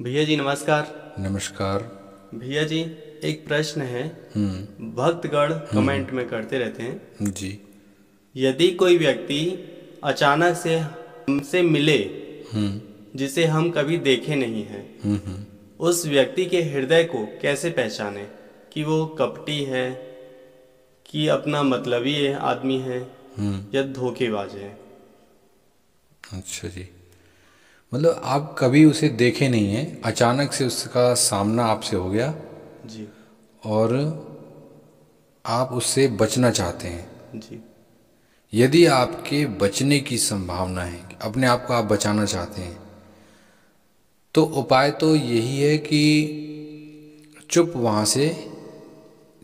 भैया जी नमस्कार। नमस्कार। भैया जी, एक प्रश्न है। हम्म। भक्तगण कमेंट में करते रहते हैं, जी। यदि कोई व्यक्ति अचानक से हमसे मिले हम्म। जिसे हम कभी देखे नहीं हैं, हम्म। उस व्यक्ति के हृदय को कैसे पहचाने कि वो कपटी है, कि अपना मतलबी है आदमी है, हम्म। या धोखेबाज है। अच्छा जी। मतलब आप कभी उसे देखे नहीं हैं, अचानक से उसका सामना आपसे हो गया जी। और आप उससे बचना चाहते हैं। जी। यदि आपके बचने की संभावना है, अपने आप को आप बचाना चाहते हैं, तो उपाय तो यही है कि चुप वहाँ से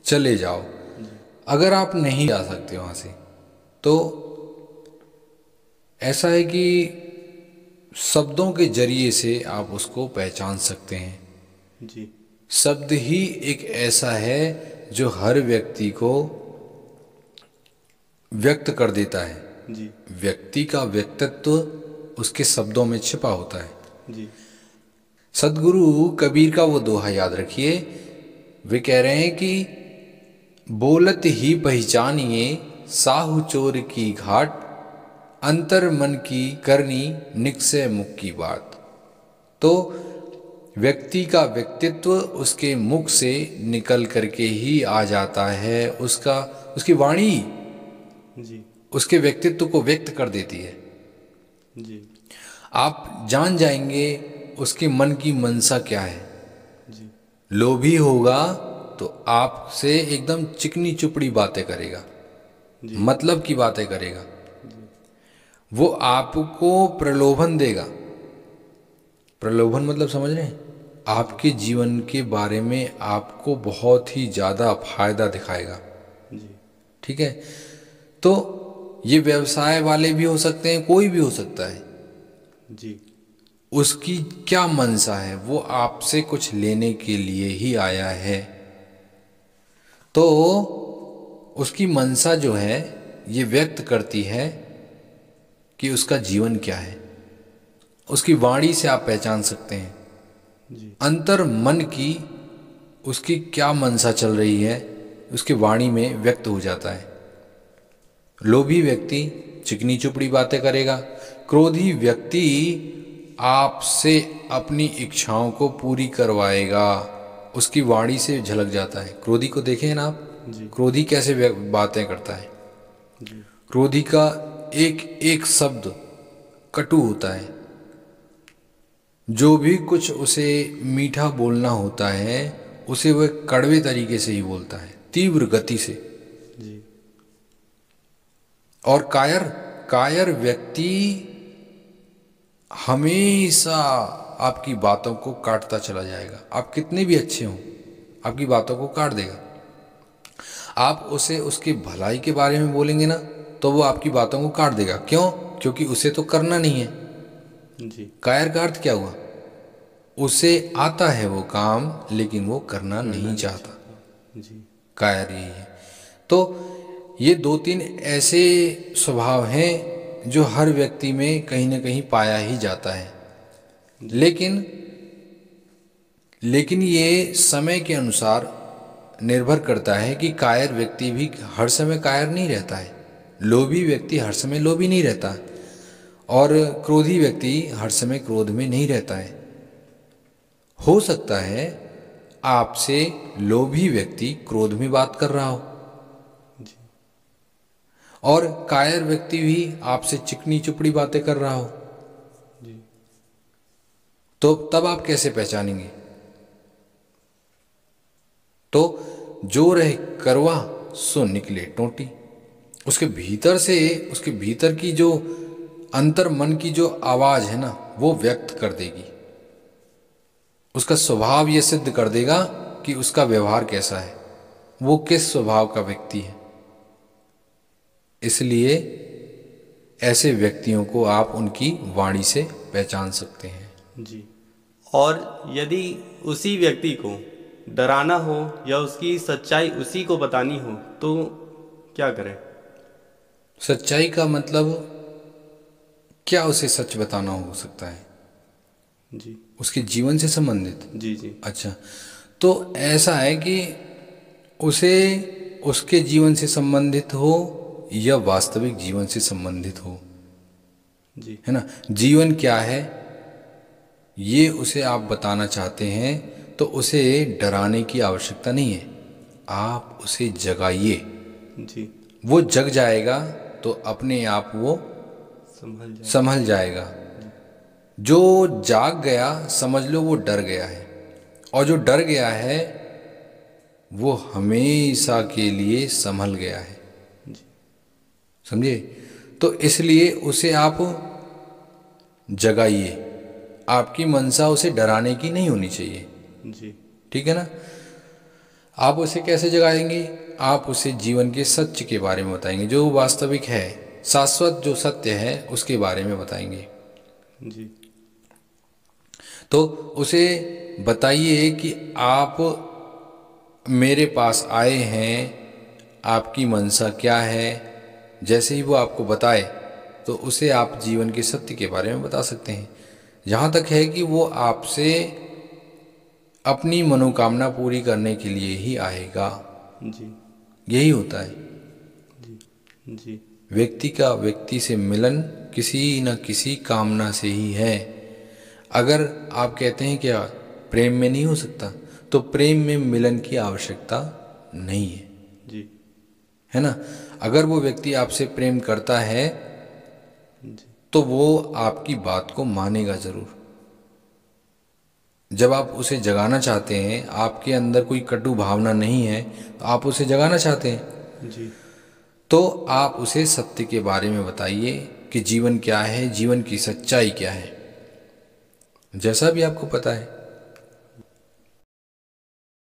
चले जाओ। जी। अगर आप नहीं जा सकते वहाँ से, तो ऐसा है कि शब्दों के जरिए से आप उसको पहचान सकते हैं। जी। शब्द ही एक ऐसा है जो हर व्यक्ति को व्यक्त कर देता है। जी। व्यक्ति का व्यक्तित्व उसके शब्दों में छिपा होता है। जी। सदगुरु कबीर का वो दोहा याद रखिए। वे कह रहे हैं कि बोलत ही पहचानिए साहु चोर की घाट, अंतर मन की करनी निकसे मुख की बात। तो व्यक्ति का व्यक्तित्व उसके मुख से निकल करके ही आ जाता है। उसकी वाणी जी। उसके व्यक्तित्व को व्यक्त कर देती है। जी। आप जान जाएंगे उसके मन की मनसा क्या है। जी। लोभी होगा तो आपसे एकदम चिकनी चुपड़ी बातें करेगा, जी। मतलब की बातें करेगा। जी। वो आपको प्रलोभन देगा। प्रलोभन मतलब समझ रहे हैं? जी। आपके जीवन के बारे में आपको बहुत ही ज़्यादा फायदा दिखाएगा। जी। ठीक है। तो ये व्यवसाय वाले भी हो सकते हैं, कोई भी हो सकता है। जी। उसकी क्या मनसा है, वो आपसे कुछ लेने के लिए ही आया है। तो उसकी मनसा जो है ये व्यक्त करती है कि उसका जीवन क्या है। उसकी वाणी से आप पहचान सकते हैं। जी। अंतर मन की उसकी क्या मनसा चल रही है, उसकी वाणी में व्यक्त हो जाता है। लोभी व्यक्ति चिकनी चुपड़ी बातें करेगा। क्रोधी व्यक्ति आपसे अपनी इच्छाओं को पूरी करवाएगा। उसकी वाणी से झलक जाता है। क्रोधी को देखें ना आप। जी। क्रोधी कैसे बातें करता है। जी। क्रोधी का एक एक शब्द कटु होता है। जो भी कुछ उसे मीठा बोलना होता है, उसे वह कड़वे तरीके से ही बोलता है, तीव्र गति से। जी। और कायर कायर व्यक्ति हमेशा आपकी बातों को काटता चला जाएगा। आप कितने भी अच्छे हों, आपकी बातों को काट देगा। आप उसे उसकी भलाई के बारे में बोलेंगे ना, तो वो आपकी बातों को काट देगा। क्यों? क्योंकि उसे तो करना नहीं है। जी। कायर का अर्थ क्या हुआ? उसे आता है वो काम, लेकिन वो करना करना नहीं नहीं चाहता। चाहता। जी। कायर यही है। तो ये दो तीन ऐसे स्वभाव हैं जो हर व्यक्ति में कहीं ना कहीं पाया ही जाता है। जी। लेकिन लेकिन ये समय के अनुसार निर्भर करता है कि कायर व्यक्ति भी हर समय कायर नहीं रहता है। लोभी व्यक्ति हर समय लोभी नहीं रहता, और क्रोधी व्यक्ति हर समय क्रोध में नहीं रहता है। हो सकता है आपसे लोभी व्यक्ति क्रोध में बात कर रहा हो, जी। और कायर व्यक्ति भी आपसे चिकनी चुपड़ी बातें कर रहा हो। जी। तो तब आप कैसे पहचानेंगे? तो जो रहे करवा सो निकले टोटी। उसके भीतर से, उसके भीतर की जो अंतर मन की जो आवाज है ना, वो व्यक्त कर देगी। उसका स्वभाव ये सिद्ध कर देगा कि उसका व्यवहार कैसा है, वो किस स्वभाव का व्यक्ति है। इसलिए ऐसे व्यक्तियों को आप उनकी वाणी से पहचान सकते हैं। जी। और यदि उसी व्यक्ति को डराना हो या उसकी सच्चाई उसी को बतानी हो तो क्या करें। सच्चाई का मतलब क्या? उसे सच बताना हो सकता है। जी उसके जीवन से संबंधित। जी जी अच्छा, तो ऐसा है कि उसे उसके जीवन से संबंधित हो या वास्तविक जीवन से संबंधित हो, जी है ना। जीवन क्या है ये उसे आप बताना चाहते हैं तो उसे डराने की आवश्यकता नहीं है, आप उसे जगाइए। जी वो जग जाएगा तो अपने आप वो संभल जाएगा। संभल जाएगा। जी जो जाग गया समझ लो वो डर गया है, और जो डर गया है वो हमेशा के लिए संभल गया है। जी समझे। तो इसलिए उसे आप जगाइए, आपकी मंशा उसे डराने की नहीं होनी चाहिए। जी ठीक है ना। आप उसे कैसे जगाएंगे, आप उसे जीवन के सत्य के बारे में बताएंगे, जो वास्तविक है, शाश्वत जो सत्य है उसके बारे में बताएंगे। जी तो उसे बताइए कि आप मेरे पास आए हैं, आपकी मंशा क्या है। जैसे ही वो आपको बताए तो उसे आप जीवन के सत्य के बारे में बता सकते हैं। जहाँ तक है कि वो आपसे अपनी मनोकामना पूरी करने के लिए ही आएगा, जी यही होता है। जी जी व्यक्ति का व्यक्ति से मिलन किसी न किसी कामना से ही है। अगर आप कहते हैं क्या प्रेम में नहीं हो सकता, तो प्रेम में मिलन की आवश्यकता नहीं है, जी है ना। अगर वो व्यक्ति आपसे प्रेम करता है जी तो वो आपकी बात को मानेगा जरूर। जब आप उसे जगाना चाहते हैं, आपके अंदर कोई कटु भावना नहीं है, तो आप उसे जगाना चाहते हैं, जी तो आप उसे सत्य के बारे में बताइए कि जीवन क्या है, जीवन की सच्चाई क्या है, जैसा भी आपको पता है।